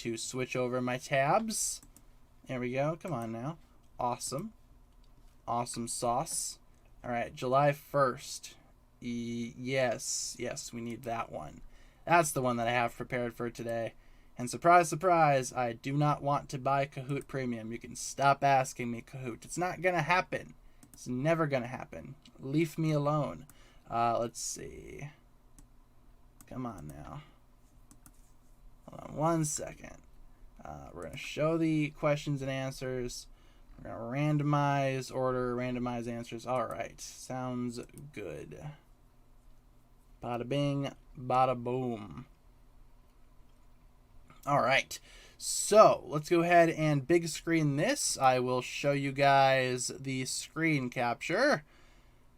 to switch over my tabs. There we go. Come on now. Awesome. Awesome sauce. All right, July 1st. Yes, we need that one. That's the one that I have prepared for today. And surprise, surprise, I do not want to buy Kahoot Premium. You can stop asking me, Kahoot. It's not going to happen. It's never going to happen. Leave me alone. Let's see. Come on now. Hold on 1 second. We're going to show the questions and answers. We're going to randomize order, randomize answers. All right. Sounds good. Bada bing, bada boom. All right. So let's go ahead and big screen this. I will show you guys the screen capture.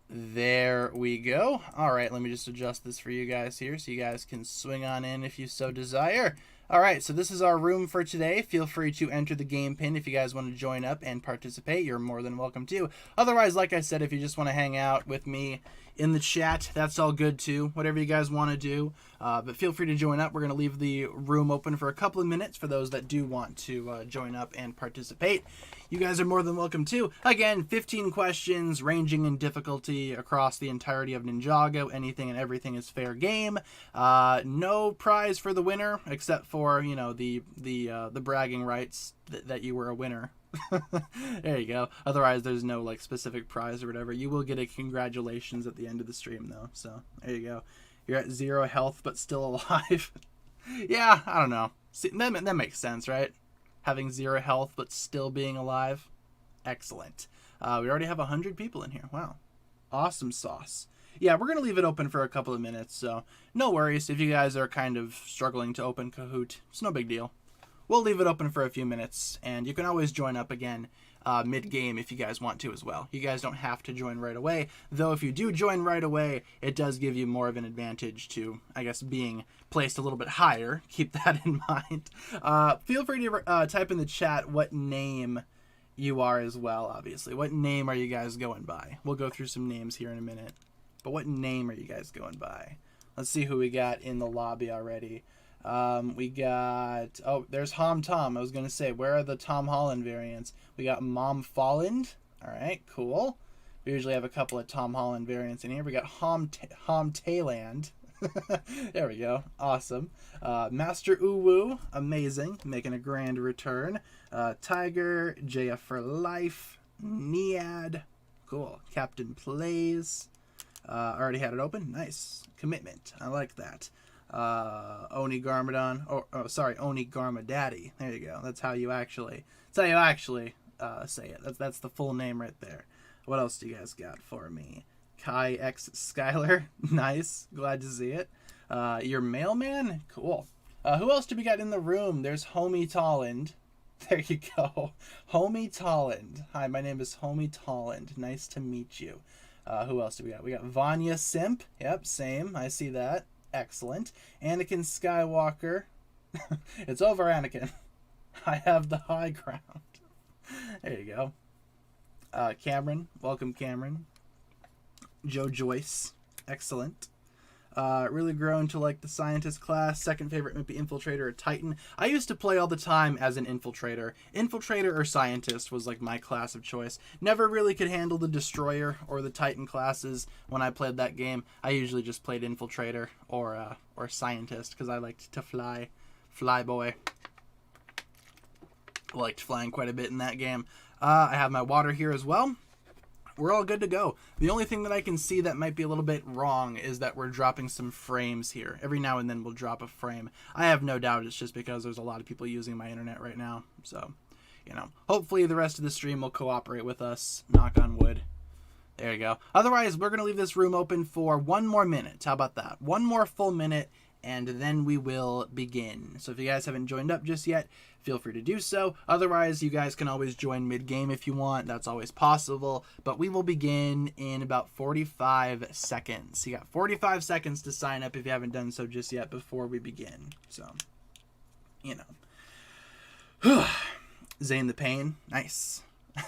There we go. All right, let me just adjust this for you guys here so you guys can swing on in if you so desire. All right, so this is our room for today. Feel free to enter the game pin if you guys want to join up and participate. You're more than welcome to. Otherwise, like I said, if you just want to hang out with me in the chat, that's all good too. Whatever you guys want to do. But feel free to join up. We're going to leave the room open for a couple of minutes for those that do want to join up and participate. You guys are more than welcome to. Again, 15 questions ranging in difficulty across the entirety of Ninjago. Anything and everything is fair game. No prize for the winner except for, you know, the bragging rights that you were a winner. There you go. Otherwise, there's no like specific prize or whatever. You will get a congratulations at the end of the stream though. So there you go. You're at 0 health but still alive. Yeah, I don't know. See, that makes sense, right? Having 0 health but still being alive. Excellent. We already have 100 people in here. Wow. Awesome sauce. Yeah, we're going to leave it open for a couple of minutes, so no worries if you guys are kind of struggling to open Kahoot. It's no big deal. We'll leave it open for a few minutes, and you can always join up again mid-game if you guys want to as well. You guys don't have to join right away, though if you do join right away, it does give you more of an advantage to, I guess, being placed a little bit higher. Keep that in mind. Feel free to type in the chat what name you are as well, obviously. What name are you guys going by? We'll go through some names here in a minute. But what name are you guys going by? Let's see who we got in the lobby already. We got, oh, there's Tom. I was going to say, where are the Tom Holland variants? We got Mom Folland. All right, cool. We usually have a couple of Tom Holland variants in here. We got Hom Tayland. There we go. Awesome. Master Uwu. Amazing. Making a grand return. Tiger. JF for life. Niad. Cool. Captain Plays. Already had it open. Nice. Commitment. I like that. Oni Garmadon. Oni Garmadaddy. There you go. That's how you actually say it. That's the full name right there. What else do you guys got for me? Kai X Skyler. Nice. Glad to see it. Your mailman? Cool. Who else do we got in the room? There's Homie Tolland. There you go. Homie Tolland. Hi, my name is Homie Tolland. Nice to meet you. Who else do we got? We got Vanya Simp. Yep, same. I see that. Excellent. Anakin Skywalker. It's over, Anakin. I have the high ground. There you go. Cameron. Welcome, Cameron. Joe Joyce. Excellent. Really grown to like the scientist class. Second favorite might be infiltrator or titan. I used to play all the time as an infiltrator. Infiltrator or scientist was like my class of choice. Never really could handle the destroyer or the titan classes when I played that game. I usually just played infiltrator or scientist because I liked to fly. Flyboy. Liked flying quite a bit in that game. I have my water here as well. We're all good to go. The only thing that I can see that might be a little bit wrong is that we're dropping some frames here. Every now and then we'll drop a frame. I have no doubt it's just because there's a lot of people using my internet right now. So, you know, hopefully the rest of the stream will cooperate with us. Knock on wood. There you go. Otherwise, we're going to leave this room open for 1 more minute. How about that? 1 more full minute, and then we will begin. So if you guys haven't joined up just yet, feel free to do so. Otherwise, you guys can always join mid-game if you want. That's always possible. But we will begin in about 45 seconds. You got 45 seconds to sign up if you haven't done so just yet before we begin. So, you know. Zane the Pain. Nice.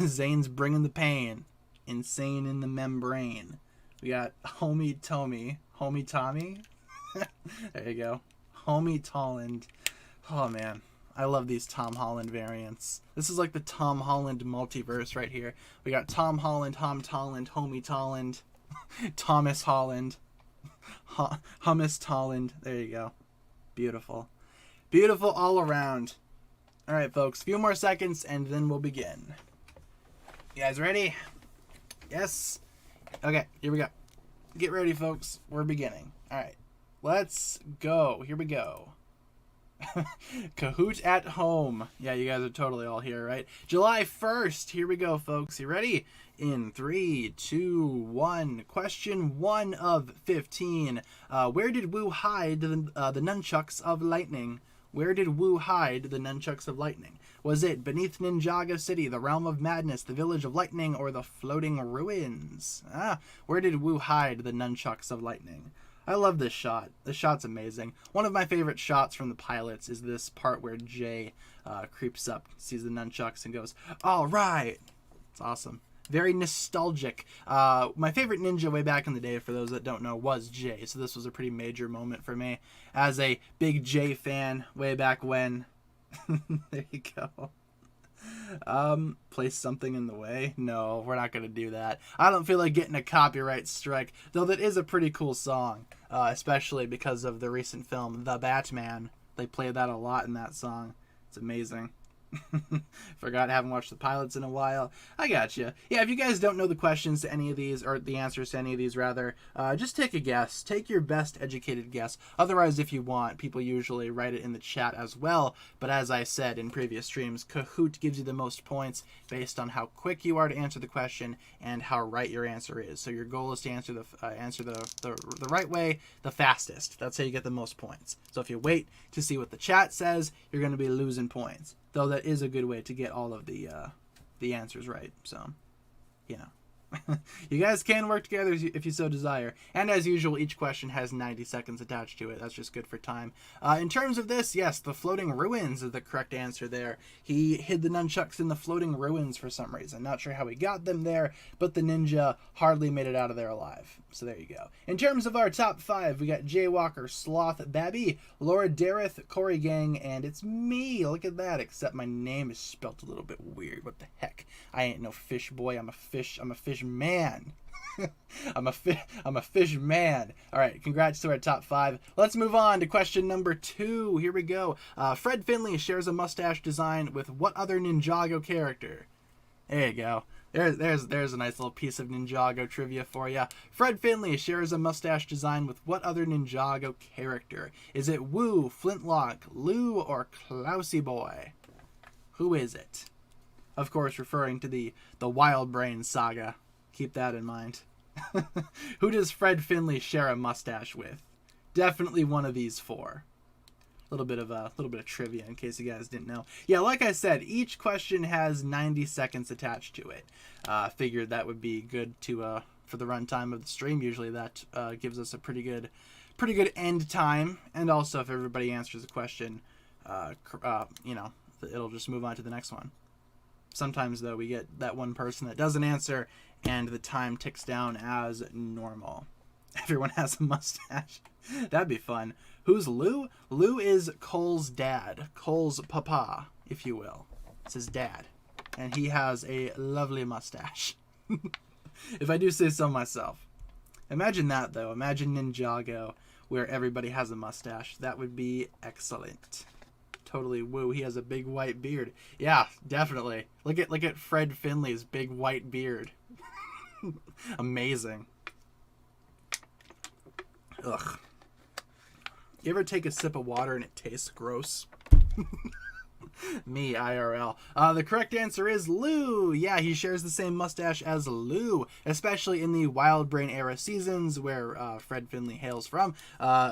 Zane's bringing the pain. Insane in the membrane. We got Homie Tommy. There you go. Homie Tolland. Oh, man. I love these Tom Holland variants. This is like the Tom Holland multiverse right here. We got Tom Holland, Homie Tolland, Thomas Holland, Hummus Tolland. There you go. Beautiful. Beautiful all around. All right, folks. A few more seconds and then we'll begin. You guys ready? Yes? Okay, here we go. Get ready, folks. We're beginning. All right. Let's go. Here we go. Kahoot at home. Yeah, you guys are totally all here, right? July 1st. Here we go, folks. You ready? In 3, 2, 1. Question 1 of 15. Where did Wu hide the nunchucks of lightning? Where did Wu hide the nunchucks of lightning? Was it beneath Ninjago City, the realm of madness, the village of lightning, or the floating ruins? Where did Wu hide the nunchucks of lightning? I love this shot. This shot's amazing. One of my favorite shots from the pilots is this part where Jay creeps up, sees the nunchucks, and goes, "All right." It's awesome. Very nostalgic. My favorite ninja way back in the day, for those that don't know, was Jay. So this was a pretty major moment for me as a big Jay fan way back when. There you go. Place something in the way? No, we're not going to do that. I don't feel like getting a copyright strike, though that is a pretty cool song, especially because of the recent film, The Batman. They play that a lot in that song. It's amazing. Forgot, haven't watched the pilots in a while. I got you. Yeah, if you guys don't know the questions to any of these, or the answers to any of these rather, just take a guess. Take your best educated guess. Otherwise, if you want, people usually write it in the chat as well. But as I said in previous streams, Kahoot gives you the most points based on how quick you are to answer the question and how right your answer is. So your goal is to answer the right way the fastest. That's how you get the most points. So if you wait to see what the chat says, you're going to be losing points. Though that is a good way to get all of the answers right. So, you know. You guys can work together if you so desire. And as usual, each question has 90 seconds attached to it. That's just good for time. In terms of this, yes, the floating ruins is the correct answer there. He hid the nunchucks in the floating ruins for some reason. Not sure how he got them there, but the ninja hardly made it out of there alive. So there you go. In terms of our top 5, we got Jaywalker, Sloth, Babby, Lord Dareth, Corey Gang, and it's me. Look at that, except my name is spelt a little bit weird. What the heck? I ain't no fish boy. I'm a fish man. I'm a fish man. All right, congrats to our top 5. Let's move on to question number 2. Here we go. Fred Finley shares a mustache design with what other Ninjago character? There you go. There's a nice little piece of Ninjago trivia for you. Fred Finley shares a mustache design with what other Ninjago character? Is it Wu, Flintlock, Lou, or Klausy Boy? Who is it? Of course, referring to the Wild Brain saga. Keep that in mind. Who does Fred Finley share a mustache with? Definitely one of these 4. A little bit of trivia in case you guys didn't know. Yeah, like I said, each question has 90 seconds attached to it. Figured that would be good to for the runtime of the stream. Usually that gives us a pretty good end time. And also, if everybody answers a question, you know, it'll just move on to the next one. Sometimes, though, we get that one person that doesn't answer, and the time ticks down as normal. Everyone has a mustache. That'd be fun. Who's Lou? Lou is Cole's dad. Cole's papa, if you will. It's his dad. And he has a lovely mustache. If I do say so myself. Imagine that, though. Imagine Ninjago, where everybody has a mustache. That would be excellent. Totally woo. He has a big white beard. Yeah, definitely. Look at Fred Finley's big white beard. Amazing. Ugh. You ever take a sip of water and it tastes gross? Me, IRL. The correct answer is Lou. Yeah, he shares the same mustache as Lou, especially in the Wild Brain era seasons where Fred Finley hails from.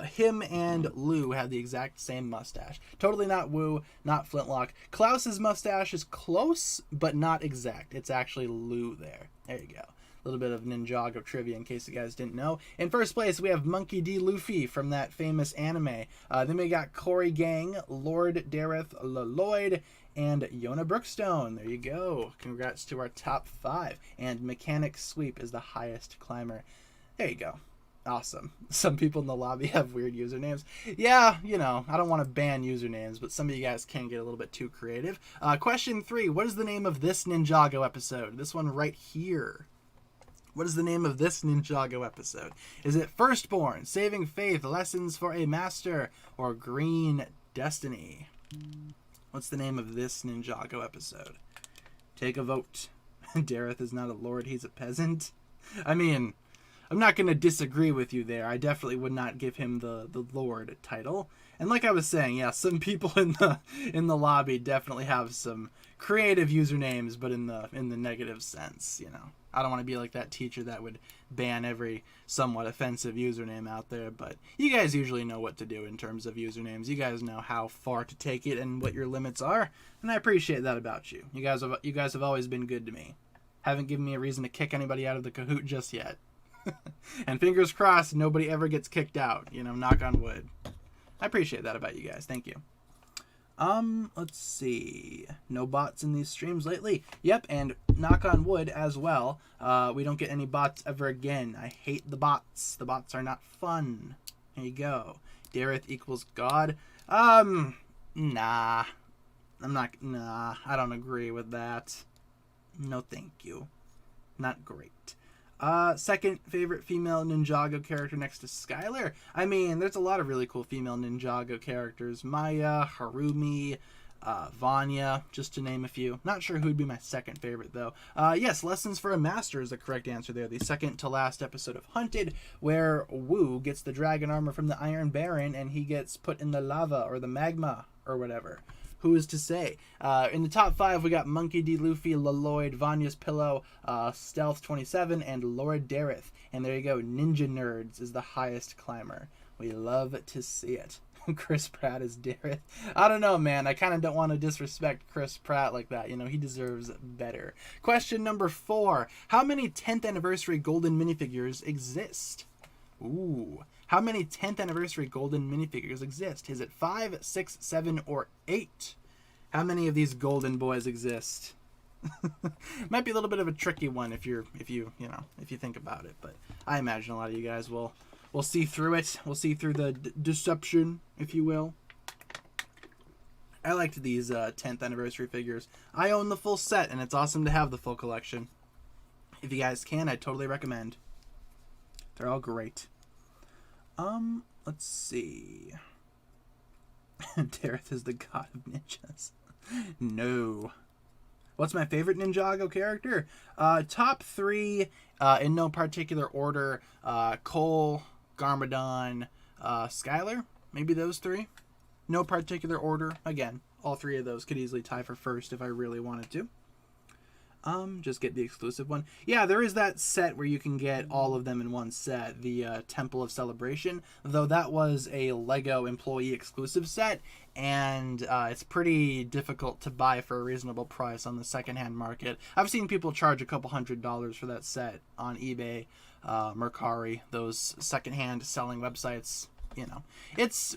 Him and Lou have the exact same mustache. Totally not Wu, not Flintlock. Klaus's mustache is close, but not exact. It's actually Lou there. There you go. A little bit of Ninjago trivia in case you guys didn't know. In first place, we have Monkey D. Luffy from that famous anime. Then we got Corey Gang, Lord Dareth, Lloyd, and Yona Brookstone. There you go. Congrats to our top 5. And Mechanic Sweep is the highest climber. There you go. Awesome. Some people in the lobby have weird usernames. Yeah, you know, I don't want to ban usernames, but some of you guys can get a little bit too creative. Question 3. What is the name of this Ninjago episode? This one right here. What is the name of this Ninjago episode? Is it Firstborn, Saving Faith, Lessons for a Master, or Green Destiny? What's the name of this Ninjago episode? Take a vote. Dareth is not a lord, he's a peasant. I mean, I'm not going to disagree with you there. I definitely would not give him the Lord title. And like I was saying, yeah, some people in the lobby definitely have some creative usernames, but in the negative sense, you know. I don't want to be like that teacher that would ban every somewhat offensive username out there, but you guys usually know what to do in terms of usernames. You guys know how far to take it and what your limits are, and I appreciate that about you. You guys have always been good to me. Haven't given me a reason to kick anybody out of the Kahoot just yet. And fingers crossed, nobody ever gets kicked out. You know, knock on wood. I appreciate that about you guys. Thank you. Let's see. No bots in these streams lately. Yep, and knock on wood as well. We don't get any bots ever again. I hate the bots. The bots are not fun. Here you go. Dareth equals God. Nah. Nah, I don't agree with that. No, thank you. Not great. Second favorite female Ninjago character next to Skylar. I mean, there's a lot of really cool female Ninjago characters. Maya, Harumi, Vanya, just to name a few. Not sure who'd be my second favorite, though. Yes, Lessons for a Master is the correct answer there. The second to last episode of Hunted, where Wu gets the dragon armor from the Iron Baron, and he gets put in the lava, or the magma, or whatever. Who is to say? In the top 5, we got Monkey D. Luffy, Lloyd, Vanya's Pillow, Stealth 27, and Lord Dareth. And there you go. Ninja Nerds is the highest climber. We love to see it. Chris Pratt is Dareth. I don't know, man. I kind of don't want to disrespect Chris Pratt like that. You know, he deserves better. Question number 4. How many 10th anniversary golden minifigures exist? Ooh. How many 10th anniversary golden minifigures exist? Is it 5, 6, 7, or 8? How many of these golden boys exist? Might be a little bit of a tricky one if you think about it, but I imagine a lot of you guys will see through it. We'll see through the deception, if you will. I liked these 10th anniversary figures. I own the full set, and it's awesome to have the full collection. If you guys can, I totally recommend. They're all great. Let's see. Dareth is the god of ninjas. No. What's my favorite Ninjago character? Top 3, in no particular order. Cole, Garmadon, Skylar. Maybe those 3. No particular order. Again, all 3 of those could easily tie for first if I really wanted to. Just get the exclusive one. Yeah, there is that set where you can get all of them in one set, the Temple of Celebration, though that was a Lego employee exclusive set, and it's pretty difficult to buy for a reasonable price on the secondhand market. I've seen people charge a couple $100s for that set on eBay, Mercari, those secondhand selling websites. You know, it's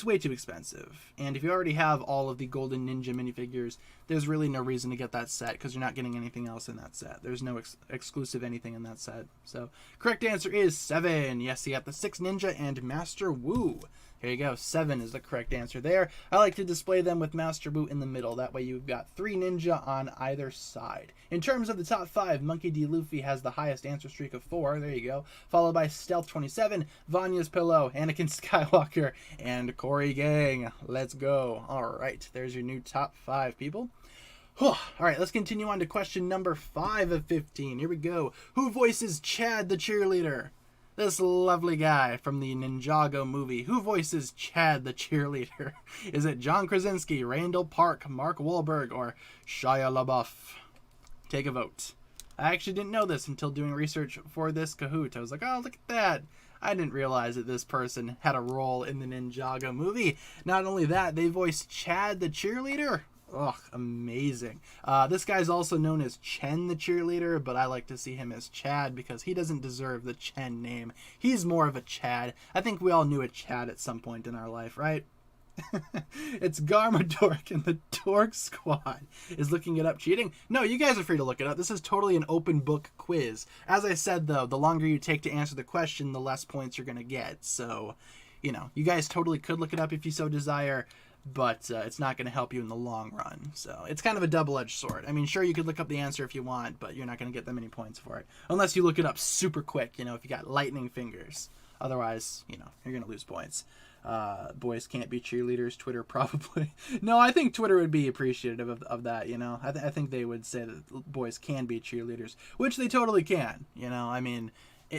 way too expensive. And if you already have all of the Golden Ninja minifigures, there's really no reason to get that set because you're not getting anything else in that set. There's no exclusive anything in that set. So, correct answer is 7. Yes, you got the 6 Ninja and Master Wu. Here you go. 7 is the correct answer there. I like to display them with Master Wu in the middle. That way you've got 3 Ninja on either side. In terms of the top 5, Monkey D. Luffy has the highest answer streak of 4. There you go. Followed by Stealth 27, Vanya's Pillow, Anakin Skywalker, and Corey Gang. Let's go. All right. There's your new top 5, people. All right, let's continue on to question number 5 of 15. Here we go. Who voices Chad the Cheerleader? This lovely guy from the Ninjago movie. Who voices Chad the Cheerleader? Is it John Krasinski, Randall Park, Mark Wahlberg, or Shia LaBeouf? Take a vote. I actually didn't know this until doing research for this Kahoot. I was like, oh, look at that. I didn't realize that this person had a role in the Ninjago movie. Not only that, they voiced Chad the Cheerleader. Ugh, amazing. This guy's also known as Chen the Cheerleader, but I like to see him as Chad because he doesn't deserve the Chen name. He's more of a Chad. I think we all knew a Chad at some point in our life, right? It's Garmadork, and the Dork Squad is looking it up cheating. No, you guys are free to look it up. This is totally an open book quiz. As I said, though, the longer you take to answer the question, the less points you're going to get. So, you know, you guys totally could look it up if you so desire, but it's not going to help you in the long run. So it's kind of a double-edged sword. I mean, sure, you could look up the answer if you want, but you're not going to get that many points for it. Unless you look it up super quick, you know, if you got lightning fingers. Otherwise, you know, you're going to lose points. Boys can't be cheerleaders. Twitter probably. No, I think Twitter would be appreciative of that, you know. I think they would say that boys can be cheerleaders, which they totally can, you know. I mean,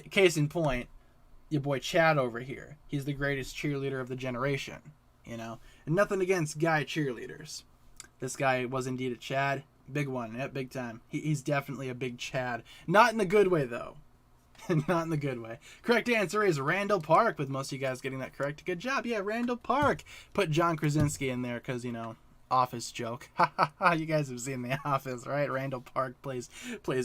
case in point, your boy Chad over here. He's the greatest cheerleader of the generation, you know. And nothing against guy cheerleaders. This guy was indeed a Chad. Big one, yeah, big time. He's definitely a big Chad. Not in the good way, though. Not in the good way. Correct answer is Randall Park, with most of you guys getting that correct. Good job. Yeah, Randall Park. Put John Krasinski in there because, you know, Office joke. Ha ha ha. You guys have seen The Office, right? Randall Park plays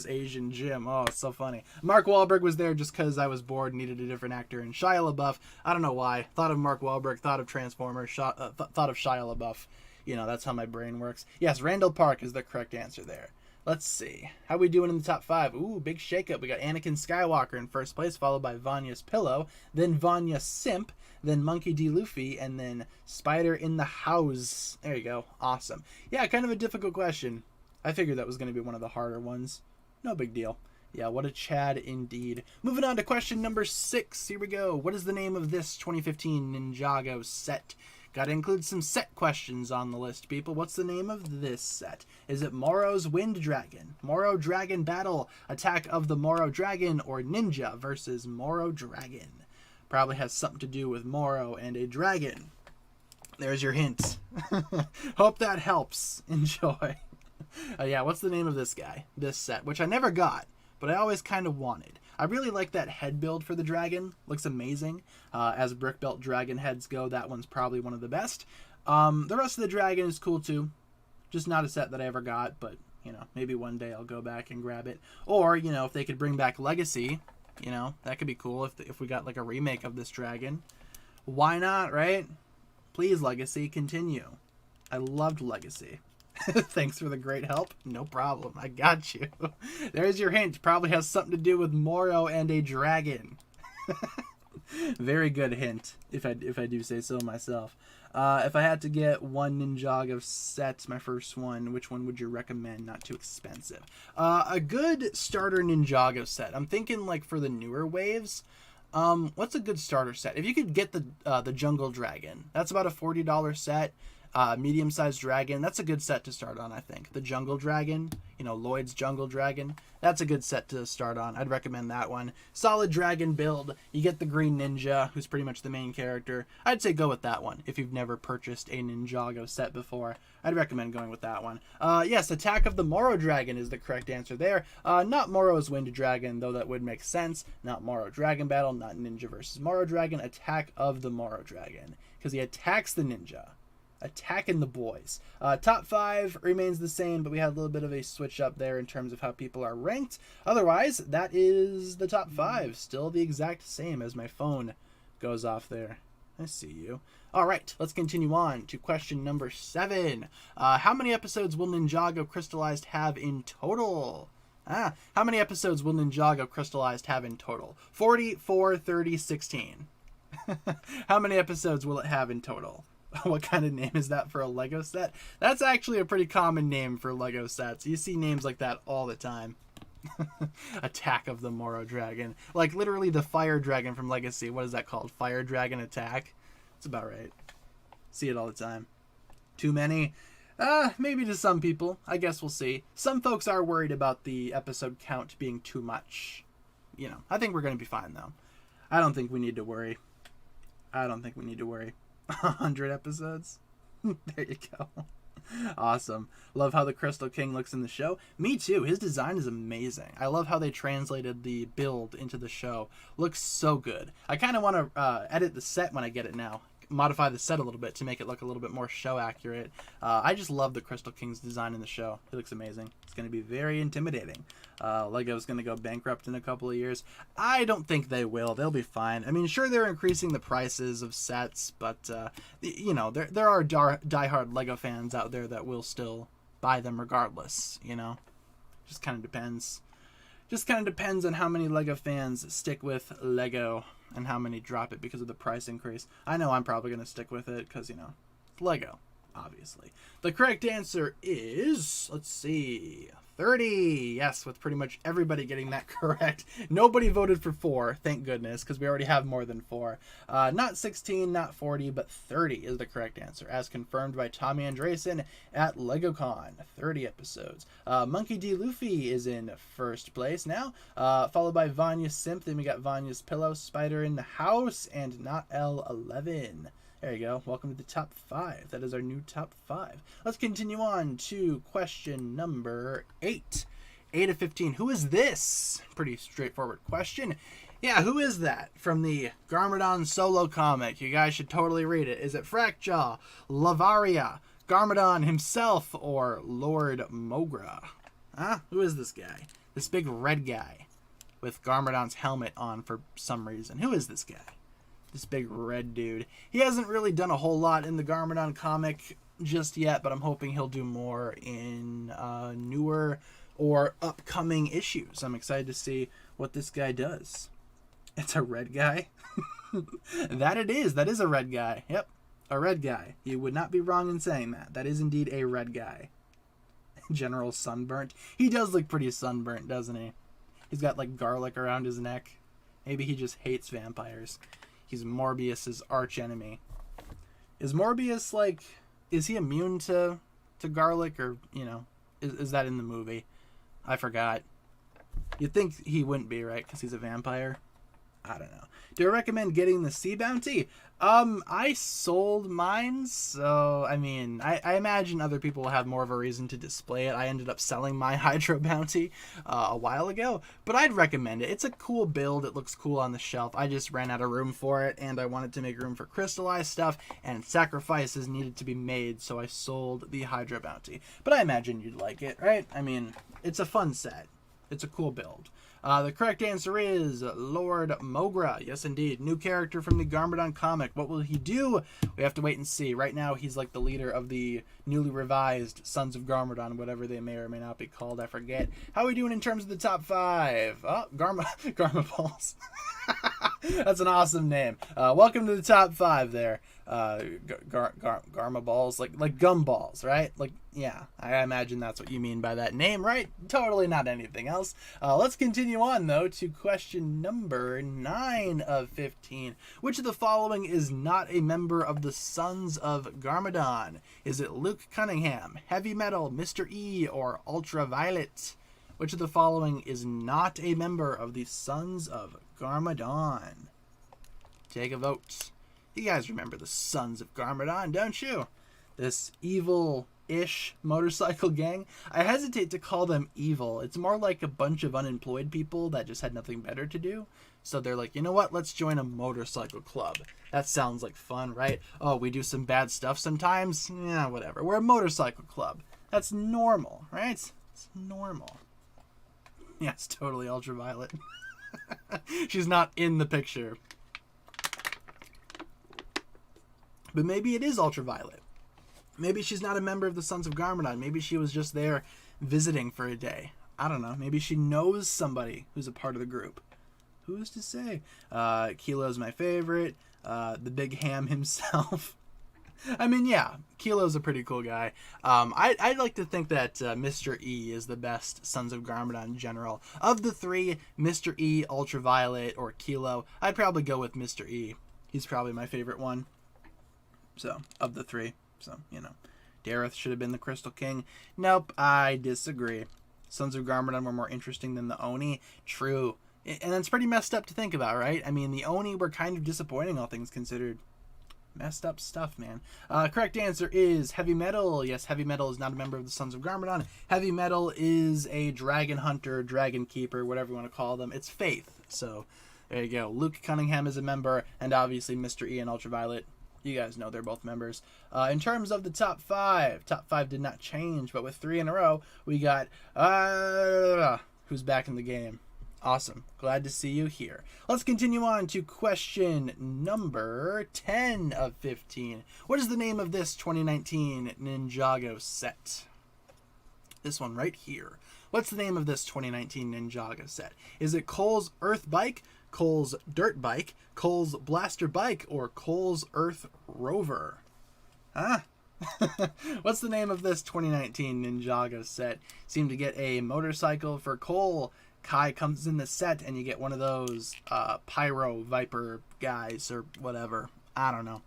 Asian Jim. Oh, it's so funny. Mark Wahlberg was there just because I was bored and needed a different actor. And Shia LaBeouf, I don't know why. Thought of Mark Wahlberg, thought of Transformers, thought of Shia LaBeouf. You know, that's how my brain works. Yes, Randall Park is the correct answer there. Let's see. How we doing in the top 5? Ooh, big shakeup. We got Anakin Skywalker in first place, followed by Vanya's Pillow, then Vanya Simp, then Monkey D. Luffy, and then Spider in the House. There you go. Awesome. Yeah, kind of a difficult question. I figured that was going to be one of the harder ones. No big deal. Yeah, what a Chad indeed. Moving on to question number 6. Here we go. What is the name of this 2015 Ninjago set? Got to include some set questions on the list, people. What's the name of this set? Is it Moro's Wind Dragon, Moro Dragon Battle, Attack of the Moro Dragon, or Ninja versus Moro Dragon? Probably has something to do with Moro and a dragon. There's your hint. Hope that helps. Enjoy. Yeah, what's the name of this guy? This set, which I never got, but I always kind of wanted. I really like that head build for the dragon. Looks amazing. As brick belt dragon heads go, that one's probably one of the best. The rest of the dragon is cool too. Just not a set that I ever got, but, you know, maybe one day I'll go back and grab it. Or, you know, if they could bring back Legacy, you know, that could be cool if we got like a remake of this dragon. Why not, right? Please, Legacy, continue. I loved Legacy. Thanks for the great help. No problem. I got you. There's your hint. Probably has something to do with Moro and a dragon. Very good hint, if I do say so myself. If I had to get one Ninjago set, my first one, which one would you recommend? Not too expensive. A good starter Ninjago set. I'm thinking like for the newer waves. What's a good starter set? If you could get the Jungle Dragon, that's about a $40 set. Medium-sized dragon, that's a good set to start on, I think. The Jungle Dragon, you know, Lloyd's Jungle Dragon, that's a good set to start on. I'd recommend that one. Solid dragon build. You get the Green Ninja, who's pretty much the main character. I'd say go with that one if you've never purchased a Ninjago set before. I'd recommend going with that one. Yes, Attack of the Moro Dragon is the correct answer there. Not Moro's Wind Dragon, though that would make sense. Not Moro Dragon Battle, not Ninja versus Moro Dragon. Attack of the Moro Dragon, because he attacks the ninja. Attacking the boys. Top 5 remains the same, but we had a little bit of a switch up there in terms of how people are ranked. Otherwise, that is the top 5. Still the exact same as my phone goes off there. I see you. All right, let's continue on to question number 7. How many episodes will Ninjago Crystallized have in total? How many episodes will Ninjago Crystallized have in total? 40, 4, 30, 16. How many episodes will it have in total? What kind of name is that for a Lego set? That's actually a pretty common name for Lego sets. You see names like that all the time. Attack of the Moro Dragon. Like literally the Fire Dragon from Legacy. What is that called? Fire Dragon Attack? That's about right. See it all the time. Too many? Maybe to some people. I guess we'll see. Some folks are worried about the episode count being too much. You know, I think we're going to be fine though. I don't think we need to worry. 100 episodes. There you go. Awesome. Love how the Crystal King looks in the show. Me too. His design is amazing. I love how they translated the build into the show. Looks so good. I kind of want to edit the set when I get it now. modify the set a little bit to make it look a little bit more show accurate. I just love the Crystal King's design in the show. It looks amazing. It's going to be very intimidating. Lego's going to go bankrupt in a couple of years. I don't think they will. They'll be fine. I mean, sure, they're increasing the prices of sets, but you know, there are diehard Lego fans out there that will still buy them regardless. You know, just kind of depends. Just kind of depends on how many Lego fans stick with Lego and how many drop it because of the price increase. I know I'm probably going to stick with it because, you know, it's Lego, obviously. The correct answer is, let's see, 30. Yes, with pretty much everybody getting that correct. Nobody voted for 4, thank goodness, because we already have more than 4. Not 16, not 40, but 30 is the correct answer, as confirmed by Tommy Andresen at LegoCon. 30 episodes. Monkey D. Luffy is in first place now, followed by Vanya Simp. Then we got Vanya's Pillow, Spider in the House, and Not L11. There you go. Welcome to the top 5. That is our new top 5. Let's continue on to question number 8. 8 of 15. Who is this? Pretty straightforward question. Yeah, who is that? From the Garmadon solo comic. You guys should totally read it. Is it Frackjaw, Lavaria, Garmadon himself, or Lord Mogra? Huh? Who is this guy? This big red guy with Garmadon's helmet on for some reason. Who is this guy? This big red dude. He hasn't really done a whole lot in the Garmadon comic just yet, but I'm hoping he'll do more in newer or upcoming issues. I'm excited to see what this guy does. It's a red guy. That it is. That is a red guy. Yep, a red guy. You would not be wrong in saying that. That is indeed a red guy. General Sunburnt. He does look pretty sunburnt, doesn't he? He's got like garlic around his neck. Maybe he just hates vampires. He's Morbius's arch enemy. Is Morbius like, is he immune to garlic, or, you know, is that in the movie? I forgot. You'd think he wouldn't be, right? Because he's a vampire. I don't know. Do I recommend getting the sea bounty? I sold mine, so, I mean, I imagine other people will have more of a reason to display it. I ended up selling my Hydro bounty a while ago, but I'd recommend it. It's a cool build. It looks cool on the shelf. I just ran out of room for it, and I wanted to make room for crystallized stuff, and sacrifices needed to be made, so I sold the Hydro bounty. But I imagine you'd like it, right? I mean, it's a fun set. It's a cool build. The correct answer is Lord Mogra. Yes, indeed. New character from the Garmadon comic. What will he do? We have to wait and see. Right now, he's like the leader of the newly revised Sons of Garmadon, whatever they may or may not be called. I forget. How are we doing in terms of the top 5? Oh, Garma Balls. That's an awesome name. Welcome to the top 5 there. Garma Balls, like gum balls, right? Like, yeah, I imagine that's what you mean by that name, right? Totally not anything else. Let's continue on, though, to question number 9 of 15. Which of the following is not a member of the Sons of Garmadon? Is it Luke Cunningham, Heavy Metal, Mr. E, or Ultraviolet? Which of the following is not a member of the Sons of Garmadon? Take a vote. You guys remember the Sons of Garmadon, don't you? This evil-ish motorcycle gang. I hesitate to call them evil. It's more like a bunch of unemployed people that just had nothing better to do. So they're like, you know what? Let's join a motorcycle club. That sounds like fun, right? Oh, we do some bad stuff sometimes? Yeah, whatever. We're a motorcycle club. That's normal, right? It's normal. Yeah, it's totally Ultraviolet. She's not in the picture. But maybe it is Ultraviolet. Maybe she's not a member of the Sons of Garmadon. Maybe she was just there visiting for a day. I don't know. Maybe she knows somebody who's a part of the group. Who's to say? Kilo's my favorite. The Big Ham himself. I mean, yeah, Kilo's a pretty cool guy. I'd like to think that Mr. E is the best Sons of Garmadon general. Of the 3, Mr. E, Ultraviolet, or Kilo, I'd probably go with Mr. E. He's probably my favorite one. So, of the 3. So, you know. Dareth should have been the Crystal King. Nope, I disagree. Sons of Garmadon were more interesting than the Oni. True. And that's pretty messed up to think about, right? I mean, the Oni were kind of disappointing, all things considered. Messed up stuff, man. Correct answer is Heavy Metal. Yes, Heavy Metal is not a member of the Sons of Garmadon. Heavy Metal is a dragon hunter, dragon keeper, whatever you want to call them. It's Faith. So, there you go. Luke Cunningham is a member, and obviously Mr. E and Ultraviolet, You guys know they're both members. In terms of the top five did not change, but with 3 in a row, we got who's back in the game. Awesome. Glad to see you here. Let's continue on to question number 10 of 15. What is the name of this 2019 Ninjago set? This one right here. What's the name of this 2019 Ninjago set? Is it Cole's Earth Bike, Cole's Dirt Bike, Cole's Blaster Bike, or Cole's Earth Rover? Huh? What's the name of this 2019 Ninjago set? Seem to get a motorcycle for Cole. Kai comes in the set and you get one of those Pyro Viper guys or whatever. I don't know.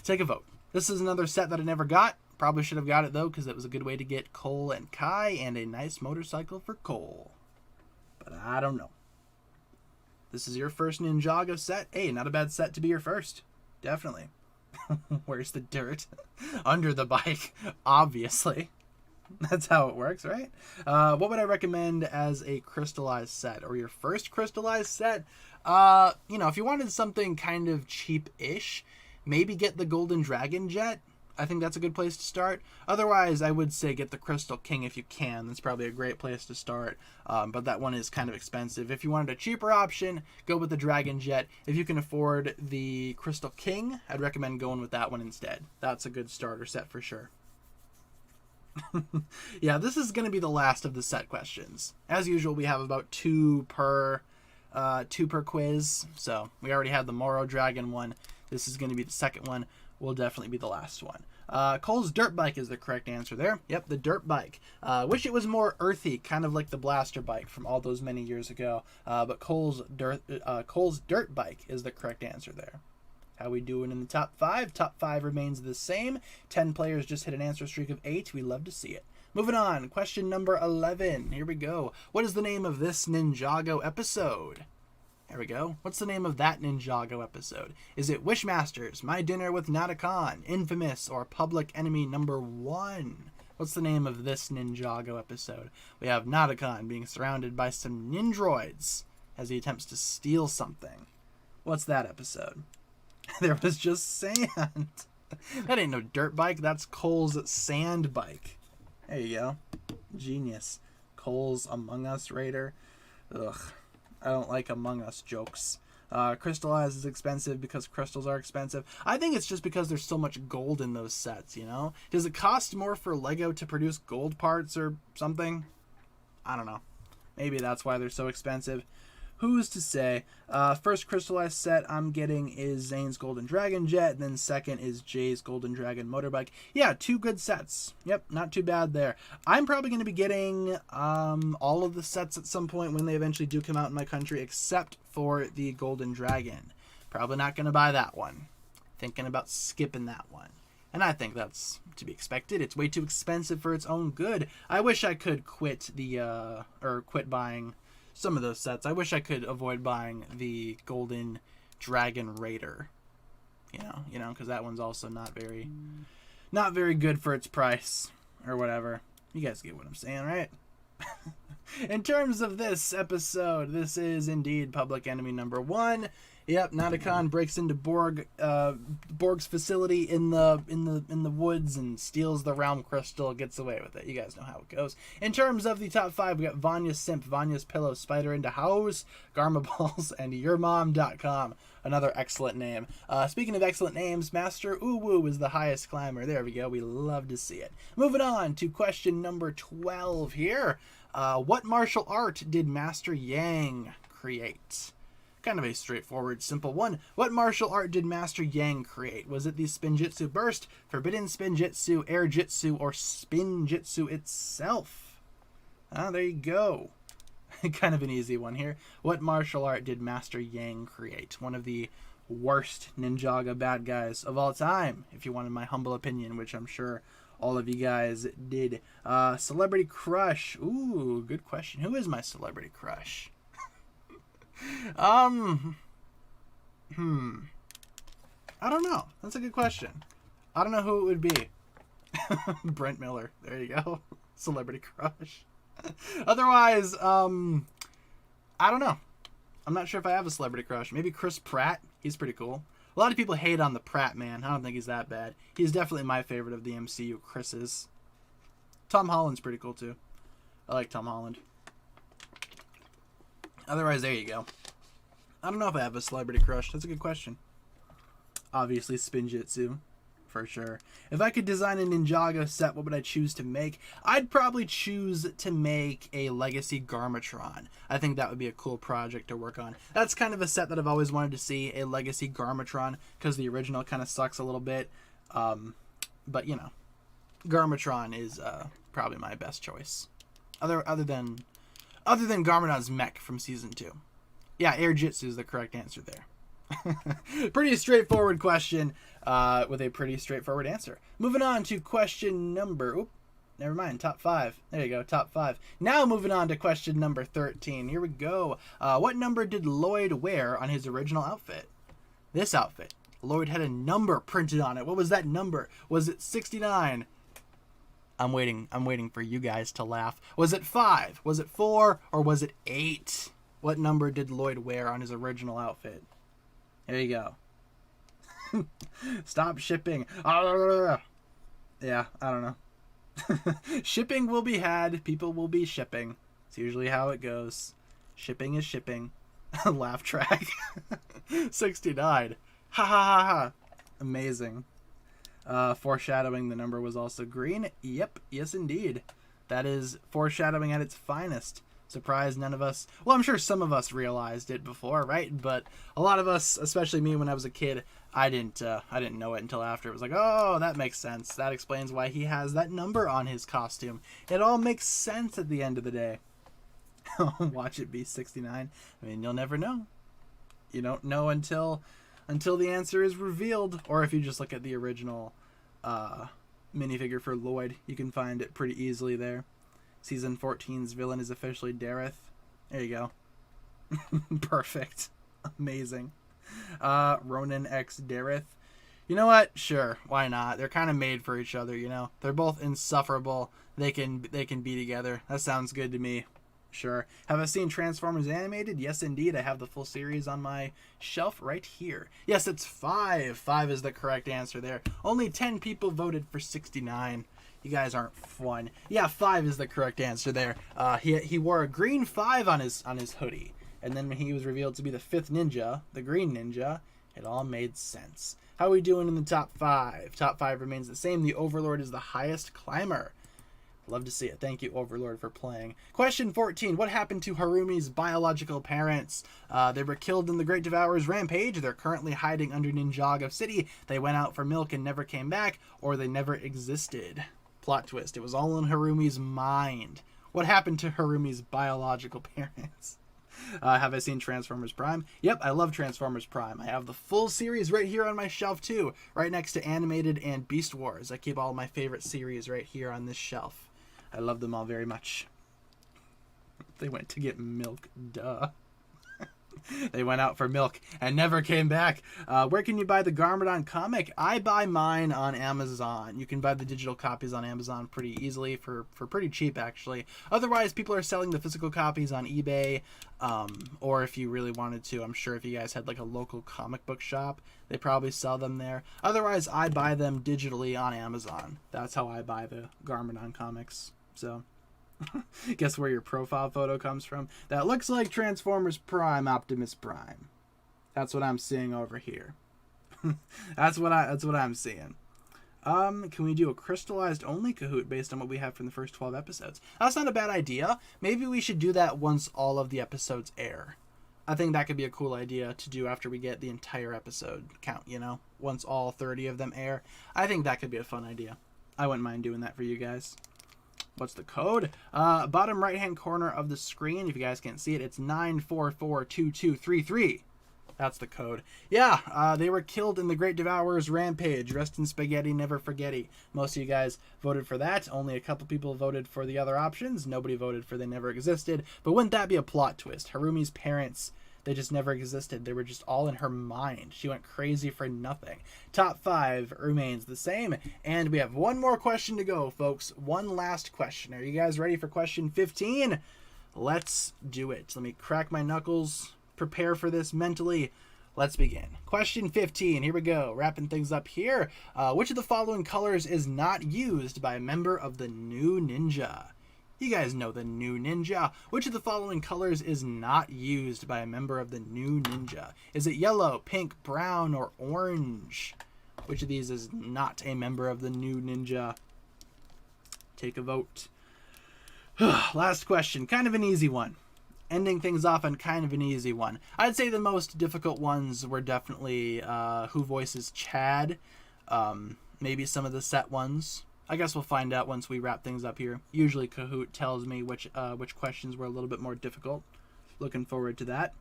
Take a vote. This is another set that I never got. Probably should have got it though, because it was a good way to get Cole and Kai and a nice motorcycle for Cole. But I don't know. This is your first Ninjago set. Hey, not a bad set to be your first. Definitely. Where's the dirt? Under the bike, obviously. That's how it works, right? What would I recommend as a crystallized set, or your first crystallized set? If you wanted something kind of cheap-ish, maybe get the Golden Dragon Jet. I think that's a good place to start. Otherwise, I would say get the Crystal King if you can. That's probably a great place to start, but that one is kind of expensive. If you wanted a cheaper option, go with the Dragon Jet. If you can afford the Crystal King, I'd recommend going with that one instead. That's a good starter set for sure. Yeah, this is going to be the last of the set questions. As usual, we have about two per quiz. So we already had the Moro Dragon one. This is going to be the second one. Will definitely be the last one. Cole's Dirt Bike is the correct answer there. Yep, the Dirt Bike. Wish it was more earthy, kind of like the Blaster Bike from all those many years ago. But Cole's Dirt Bike is the correct answer there. How we doing in the top 5? Top 5 remains the same. 10 players just hit an answer streak of 8. We love to see it. Moving on, question number 11. Here we go. What is the name of this Ninjago episode? There we go. What's the name of that Ninjago episode? Is it Wishmasters, My Dinner with Natakan, Infamous, or Public Enemy number 1? What's the name of this Ninjago episode? We have Natakan being surrounded by some Nindroids as he attempts to steal something. What's that episode? There was just sand. That ain't no dirt bike. That's Cole's sand bike. There you go. Genius. Cole's Among Us Raider. Ugh. I don't like Among Us jokes. Crystallized is expensive because crystals are expensive. I think it's just because there's so much gold in those sets, you know? Does it cost more for Lego to produce gold parts or something? I don't know. Maybe that's why they're so expensive. Who's to say? First crystallized set I'm getting is Zane's Golden Dragon Jet, and then second is Jay's Golden Dragon Motorbike. Yeah, 2 good sets. Yep, not too bad there. I'm probably going to be getting all of the sets at some point when they eventually do come out in my country, except for the Golden Dragon. Probably not going to buy that one. Thinking about skipping that one. And I think that's to be expected. It's way too expensive for its own good. I wish I could quit buying some of those sets. I wish I could avoid buying the Golden Dragon Raider. You know, because that one's also not very good for its price or whatever. You guys get what I'm saying, right? In terms of this episode, this is indeed Public Enemy number 1. Yep, Natakan breaks into Borg's facility in the woods and steals the realm crystal, gets away with it. You guys know how it goes. In terms of the top 5, we got Vanya's Simp, Vanya's Pillow, Spider into House, Garma Balls, and YourMom.com. Another excellent name. Speaking of excellent names, Master Uwu is the highest climber. There we go. We love to see it. Moving on to question number 12 here. What martial art did Master Yang create? Kind of a straightforward, simple one. What martial art did Master Yang create? Was it the Spinjitzu Burst, Forbidden Spinjitzu, Air Jitsu, or Spinjitzu itself? There you go. Kind of an easy one here. What martial art did Master Yang create? One of the worst Ninjago bad guys of all time, if you wanted my humble opinion, which I'm sure all of you guys did. Celebrity crush. Ooh, good question. Who is my celebrity crush? I don't know. That's a good question. I don't know who it would be. Brent Miller. There you go. Celebrity crush. Otherwise, I don't know. I'm not sure if I have a celebrity crush. Maybe Chris Pratt. He's pretty cool. A lot of people hate on the Pratt man. I don't think he's that bad. He's definitely my favorite of the MCU Chris's. Tom Holland's pretty cool too. I like Tom Holland. Otherwise, there you go. I don't know if I have a celebrity crush. That's a good question. Obviously, Spinjitzu. For sure. If I could design a Ninjago set, what would I choose to make? I'd probably choose to make a Legacy Garmatron. I think that would be a cool project to work on. That's kind of a set that I've always wanted to see, a Legacy Garmatron, because the original kind of sucks a little bit. But, you know, Garmatron is probably my best choice. Other than Garmatron's mech from Season 2. Yeah, Air Jitsu is the correct answer there. Pretty straightforward question with a pretty straightforward answer. Moving on to question number... Oop, never mind. Top 5. There you go. Top 5. Now moving on to question number 13. Here we go. What number did Lloyd wear on his original outfit? This outfit. Lloyd had a number printed on it. What was that number? Was it 69? I'm waiting for you guys to laugh. Was it 5? Was it 4? Or was it 8? What number did Lloyd wear on his original outfit? There you go. Stop shipping. Yeah, I don't know. Shipping will be had. People will be shipping. It's usually how it goes. Shipping is shipping. Laugh track. 69. Ha ha ha ha. Amazing. Foreshadowing the number was also green. Yep. Yes, indeed. That is foreshadowing at its finest. Surprised none of us... Well, I'm sure some of us realized it before, right? But a lot of us, especially me when I was a kid, I didn't know it until after. It was like, oh, that makes sense. That explains why he has that number on his costume. It all makes sense at the end of the day. Watch it be 69. I mean, you'll never know. You don't know until the answer is revealed. Or if you just look at the original minifigure for Lloyd, you can find it pretty easily there. Season 14's villain is officially Dareth. There you go. Perfect. Amazing. Ronan X Dareth. You know what? Sure. Why not? They're kind of made for each other, you know? They're both insufferable. They can be together. That sounds good to me. Sure. Have I seen Transformers animated? Yes, indeed. I have the full series on my shelf right here. Yes, it's 5. 5 is the correct answer there. Only 10 people voted for 69. You guys aren't fun. Yeah, 5 is the correct answer there. He wore a green 5 on his hoodie. And then when he was revealed to be the 5th ninja, the green ninja, it all made sense. How are we doing in the top 5? Top 5 remains the same. The Overlord is the highest climber. Love to see it. Thank you, Overlord, for playing. Question 14. What happened to Harumi's biological parents? They were killed in the Great Devourer's rampage. They're currently hiding under Ninjago City. They went out for milk and never came back, or they never existed. Plot twist. It was all in Harumi's mind. What happened to Harumi's biological parents? Have I seen Transformers Prime? Yep, I love Transformers Prime. I have the full series right here on my shelf too, right next to Animated and Beast Wars. I keep all my favorite series right here on this shelf. I love them all very much. They went to get milk, duh. They went out for milk and never came back. Where can you buy the Garmadon comic? I buy mine on Amazon. You can buy the digital copies on Amazon pretty easily for pretty cheap, actually. Otherwise, people are selling the physical copies on eBay. Or if you really wanted to, I'm sure if you guys had like a local comic book shop, they probably sell them there. Otherwise, I buy them digitally on Amazon. That's how I buy the Garmadon comics. So... Guess where your profile photo comes from? That looks like Transformers Prime, Optimus Prime. That's what I'm seeing over here. That's what I'm seeing. Can we do a crystallized only Kahoot based on what we have from the first 12 episodes? That's not a bad idea. Maybe we should do that once all of the episodes air. I think that could be a cool idea to do after we get the entire episode count, you know? Once all 30 of them air. I think that could be a fun idea. I wouldn't mind doing that for you guys. What's the code? Bottom right-hand corner of the screen. If you guys can't see it, it's 9442233. That's the code. Yeah, they were killed in the Great Devourer's rampage. Rest in spaghetti, never forgetty. Most of you guys voted for that. Only a couple people voted for the other options. Nobody voted for they never existed. But wouldn't that be a plot twist? Harumi's parents... They just never existed. They were just all in her mind. She went crazy for nothing. Top 5 remains the same. And we have one more question to go, folks. One last question. Are you guys ready for question 15? Let's do it. Let me crack my knuckles. Prepare for this mentally. let's begin. Question 15. Here we go. Wrapping things up here. Which of the following colors is not used by a member of the new ninja? You guys know the new ninja. Which of the following colors is not used by a member of the new ninja? Is it yellow, pink, brown, or orange? Which of these is not a member of the new ninja? Take a vote. Last question. Kind of an easy one. Ending things off on kind of an easy one. I'd say the most difficult ones were definitely who voices Chad. Maybe some of the set ones. I guess we'll find out once we wrap things up here. Usually Kahoot tells me which questions were a little bit more difficult. Looking forward to that.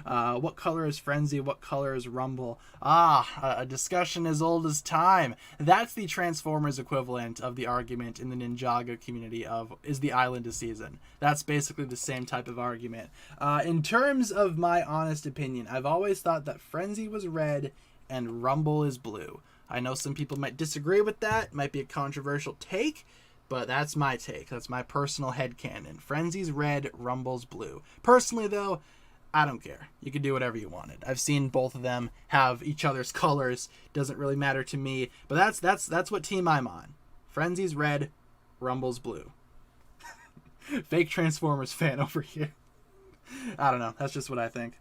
What color is Frenzy? What color is Rumble? A discussion as old as time. That's the Transformers equivalent of the argument in the Ninjago community of, is the island a season? That's basically the same type of argument. In terms of my honest opinion, I've always thought that Frenzy was red and Rumble is blue. I know some people might disagree with that. Might be a controversial take, but that's my take. That's my personal headcanon. Frenzy's red, Rumble's blue. Personally, though, I don't care. You can do whatever you wanted. I've seen both of them have each other's colors. Doesn't really matter to me. But that's what team I'm on. Frenzy's red, Rumble's blue. Fake Transformers fan over here. I don't know. That's just what I think.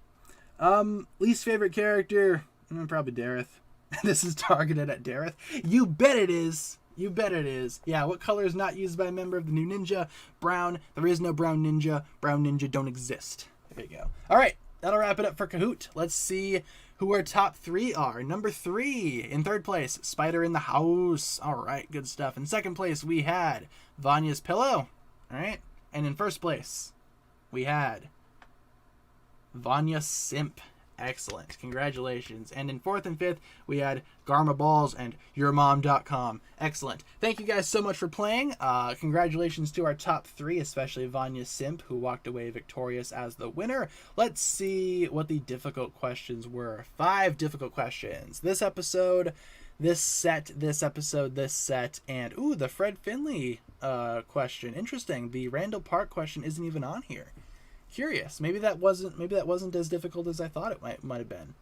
Least favorite character? Probably Dareth. This is targeted at Dareth. You bet it is. You bet it is. Yeah, what color is not used by a member of the new ninja? Brown. There is no brown ninja. Brown ninja don't exist. There you go. All right, that'll wrap it up for Kahoot. Let's see who our top 3 are. Number 3, in third place, Spider in the House. All right, good stuff. In second place, we had Vanya's Pillow. All right, and in first place, we had Vanya Simp. Excellent. Congratulations. And in fourth and fifth, we had Garma Balls and YourMom.com. Excellent. Thank you guys so much for playing. Congratulations to our top 3, especially Vanya Simp, who walked away victorious as the winner. Let's see what the difficult questions were. 5 difficult questions. This episode, this set, this episode, this set, and the Fred Finley question. Interesting. The Randall Park question isn't even on here. Curious. Maybe that wasn't as difficult as I thought it might have been.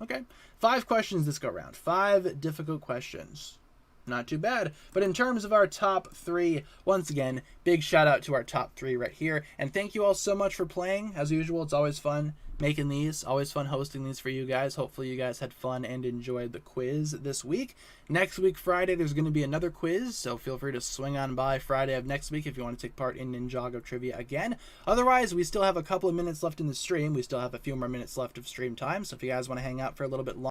Okay. 5 questions this go round. 5 difficult questions. Not too bad. But in terms of our top 3, once again, big shout out to our top 3 right here. And thank you all so much for playing. As usual, it's always fun making these. Always fun hosting these for you guys. Hopefully you guys had fun and enjoyed the quiz this week. Next week, Friday, there's going to be another quiz, so feel free to swing on by Friday of next week if you want to take part in Ninjago Trivia again. Otherwise, we still have a couple of minutes left in the stream. We still have a few more minutes left of stream time, so if you guys want to hang out for a little bit longer,